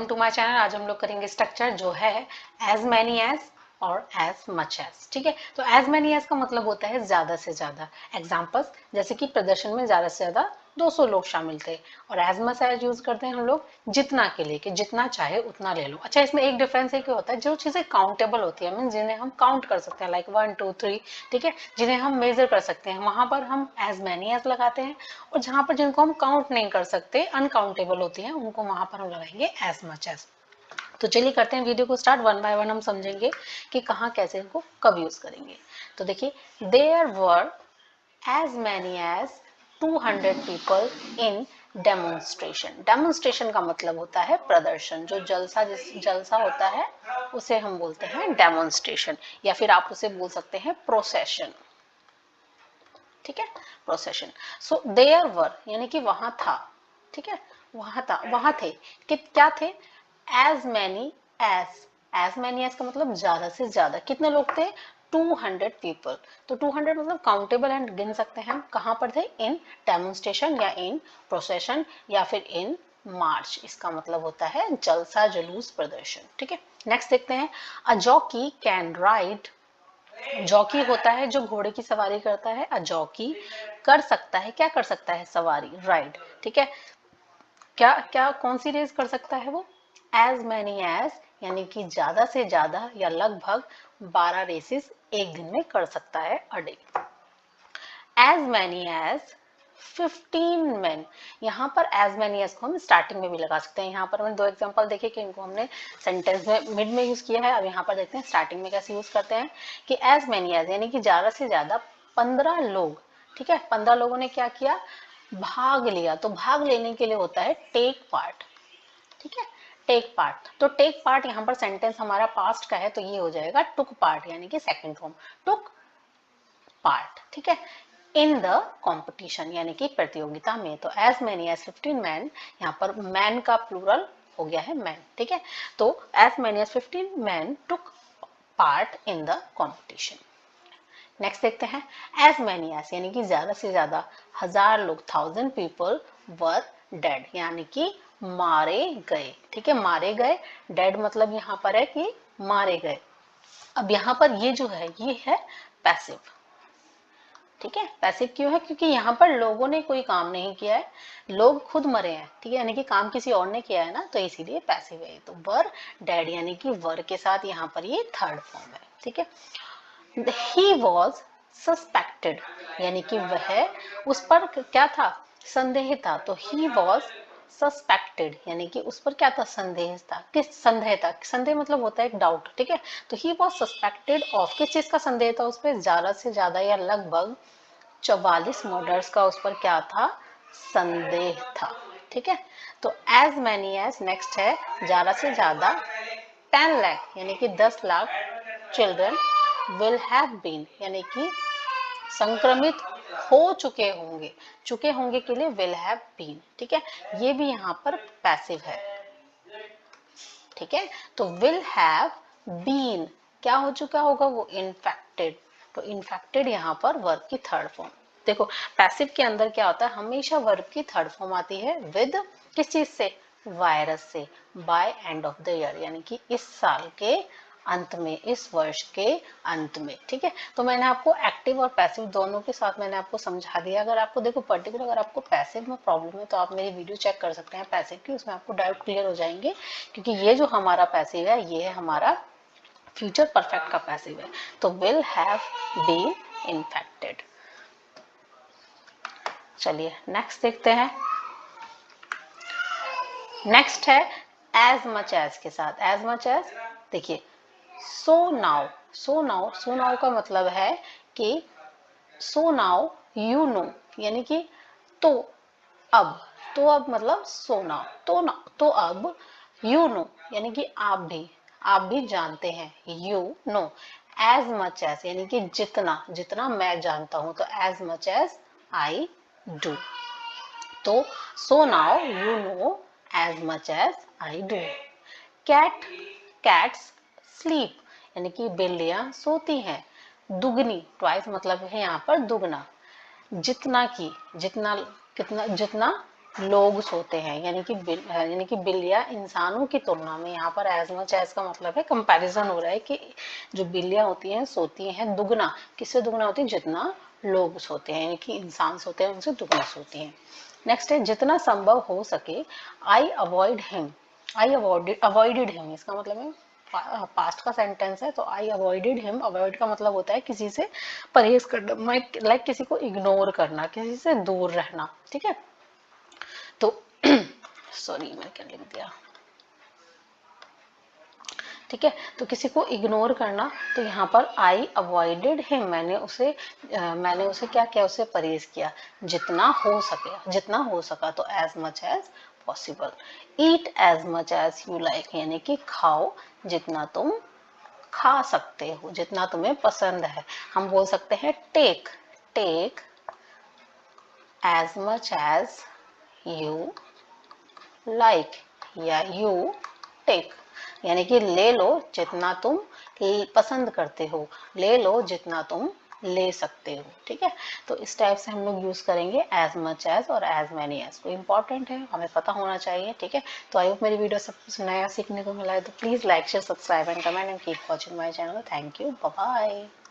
Welcome to my channel. आज हम लोग करेंगे स्ट्रक्चर जो है एज मैनी एज और एज मच एज। ठीक है, तो एज मैनी एज का मतलब होता है ज्यादा से ज्यादा। एग्जांपल्स जैसे कि प्रदर्शन में ज्यादा से ज्यादा 200 लोग शामिल थे, और एज मच एज यूज करते हैं हम लोग जितना के लिए कि जितना चाहे उतना ले लो। अच्छा, इसमें एक डिफरेंस है, क्या होता है, जो चीजें काउंटेबल होती है मीन जिन्हें हम काउंट कर सकते हैं, लाइक 1 2 3, ठीक है, जिन्हें हम मेजर कर सकते हैं, वहां पर हम एज मैनी एज लगाते हैं। और जहां पर जिनको हम काउंट नहीं कर सकते, अनकाउंटेबल होती हैं, उनको वहां पर हम लगाएंगे एज मच एज। तो चलिए करते हैं वीडियो को स्टार्ट। वन बाय वन हम समझेंगे कि कहाँ कैसे इनको कब यूज करेंगे। तो देखिए, there were as many as 200 people in demonstration। Demonstration का मतलब होता है प्रदर्शन। जो जलसा होता है उसे हम बोलते हैं डेमोन्स्ट्रेशन, या फिर आप उसे बोल सकते हैं प्रोसेशन। ठीक है, प्रोसेशन। सो देयर वर यानी कि वहां था, ठीक है, वहां था, वहां थे कि क्या थे, as many as many as का मतलब ज्यादा से ज्यादा। कितने लोग थे, 200 पीपल। तो 200 मतलब काउंटेबल एंड गिन सकते हैं हम। कहां पर थे, इन डेमोन्स्ट्रेशन या इन प्रोसेशन या फिर इन मार्च। इसका मतलब होता है जलसा जुलूस प्रदर्शन। ठीक है, नेक्स्ट देखते हैं। अ जॉकी कैन राइड। जॉकी होता है जो घोड़े की सवारी करता है। अ जॉकी कर सकता है, क्या कर सकता है, सवारी, राइड। ठीक है, क्या क्या कौन सी रेस कर सकता है वो, एज मैनी एज यानी कि ज्यादा से ज्यादा या लगभग 12 रेसेस एक दिन में कर सकता है a day. As many as 15 men। यहाँ पर एज मैनी एज को हम स्टार्टिंग में भी लगा सकते हैं। यहाँ पर हमने दो एग्जांपल देखे कि इनको हमने सेंटेंस में मिड में यूज किया है। अब यहाँ पर देखते हैं स्टार्टिंग में कैसे यूज करते हैं कि एज मैनी एज यानी कि ज्यादा से ज्यादा 15 लोग। ठीक है, 15 लोगों ने क्या किया, भाग लिया। तो भाग लेने के लिए होता है टेक पार्ट। ठीक है, टेक पार्ट। तो टेक पार्ट यहाँ पर सेंटेंस हमारा पास्ट का है, तो ये हो जाएगा टुक पार्ट यानी कि सेकंड फॉर्म, टुक पार्ट। ठीक है, इन द कंपटीशन यानी कि प्रतियोगिता में। तो एज मैनी एज 15 मैन, यहाँ पर मैन का प्लूरल हो गया है मैन। ठीक है, तो as many as 15 man took part in the competition. Next देखते हैं, एज मैनी एज यानी कि ज्यादा से ज्यादा 1000 लोग, 1000 पीपल वर डेड यानी कि मारे गए। ठीक है, मारे गए। डेड मतलब यहाँ पर है कि मारे गए। अब यहाँ पर ये जो है ये है पैसिव। ठीक है, पैसिव क्यों है, क्योंकि यहाँ पर लोगों ने कोई काम नहीं किया है, लोग खुद मरे हैं। ठीक है, यानी कि काम किसी और ने किया है ना, तो इसीलिए पैसिव है। तो वर डेड यानी कि वर के साथ यहाँ पर ये थर्ड फॉर्म है। ठीक है, ही वॉज सस्पेक्टेड यानी कि वह, उस पर क्या था, संदेह था। तो ही वॉज सस्पेक्टेड यानी कि उस पर क्या था, संदेह था। किस संदेह था, संदेह मतलब होता है एक डाउट। ठीक है, तो ही वॉज सस्पेक्टेड ऑफ, किस चीज का संदेह था उस पर, ज्यादा से ज्यादा या लगभग 44 मर्डर्स का उस पर क्या था, संदेह था। ठीक है, तो एज मैनी एज नेक्स्ट है ज्यादा से ज्यादा 10 लाख यानी कि 10 lakh children will have been यानी कि संक्रमित हो चुके होंगे के लिए विल हैव बीन। ठीक है, ये भी यहाँ पर पैसिव है। ठीक है, तो विल हैव बीन क्या हो चुका होगा, वो इन्फेक्टेड। तो इन्फेक्टेड यहाँ पर वर्ब की थर्ड फॉर्म। देखो, पैसिव के अंदर क्या होता है, हमेशा वर्ब की थर्ड फॉर्म आती है विद किस चीज से, वायरस से, by end of the year यानी कि इस साल के अंत में, इस वर्ष के अंत में। ठीक है, तो मैंने आपको एक्टिव और पैसिव दोनों के साथ मैंने आपको समझा दिया। अगर आपको देखो पर्टिकुलर अगर आपको पैसिव में प्रॉब्लम है तो आप मेरी वीडियो चेक कर सकते हैं पैसिव की, उसमें आपको डाउट क्लियर हो जाएंगे। क्योंकि ये जो हमारा पैसिव है ये है हमारा फ्यूचर परफेक्ट का पैसिव है। तो विल हैव बीन इन्फेक्टेड। चलिए नेक्स्ट देखते हैं। नेक्स्ट है एज मच एज के साथ। एज मच एज देखिए, सो नाउ, सो नाउ का मतलब है कि सो नाउ यू नो यानी कि तो अब, तो अब मतलब सो नाउ, तो ना तो अब, यू नो यानी कि आप भी जानते हैं, you know. As much as यानी कि जितना, जितना मैं जानता हूं, तो as much as I do. तो so now you know as much as I do. Cat, cats sleep यानी कि बिल्लियां सोती हैं। दुगनी, ट्वाइस मतलब है यहाँ पर दुगना। जितना की, जितना, कितना, जितना लोग सोते हैं, यानी कि बिल्लियां इंसानों की तुलना में, यहाँ पर एज मच एज का मतलब है कंपैरिजन हो रहा है कि जो बिल्लियां होती हैं सोती हैं दुगना, किससे दुगना होती है, जितना लोग सोते हैं, यानी कि इंसान सोते हैं उनसे दुगना सोती हैं। नेक्स्ट है जितना संभव हो सके, I avoid him, I avoided him, इसका मतलब है पास्ट का सेंटेंस है, तो आई अवॉइडेड हिम, अवॉइड का मतलब होता है किसी से परहेज करना, लाइक किसी को इग्नोर करना, किसी से दूर रहना, ठीक है। तो सॉरी मैंने क्या लिख दिया, ठीक है, तो किसी को इग्नोर करना, तो यहाँ पर आई अवॉइडेड हिम, मैंने उसे क्या किया, उसे परहेज किया, जितना हो सके, जितना हो सका, तो as much as possible. Eat as much as you like, यानी कि खाओ जितना तुम खा सकते हो, जितना तुम्हें पसंद है। हम बोल सकते हैं take as much as you like, या यू टेक, यानी कि ले लो जितना तुम पसंद करते हो, ले लो जितना तुम ले सकते हो, ठीक है। तो इस टाइप से हम लोग यूज करेंगे एज मच एज और एज मैनी एज को, इंपॉर्टेंट है, हमें पता होना चाहिए, ठीक है। तो आई होप मेरी वीडियो सब कुछ नया सीखने को मिला है, तो please like share subscribe and comment and keep watching my channel. Thank you, bye bye.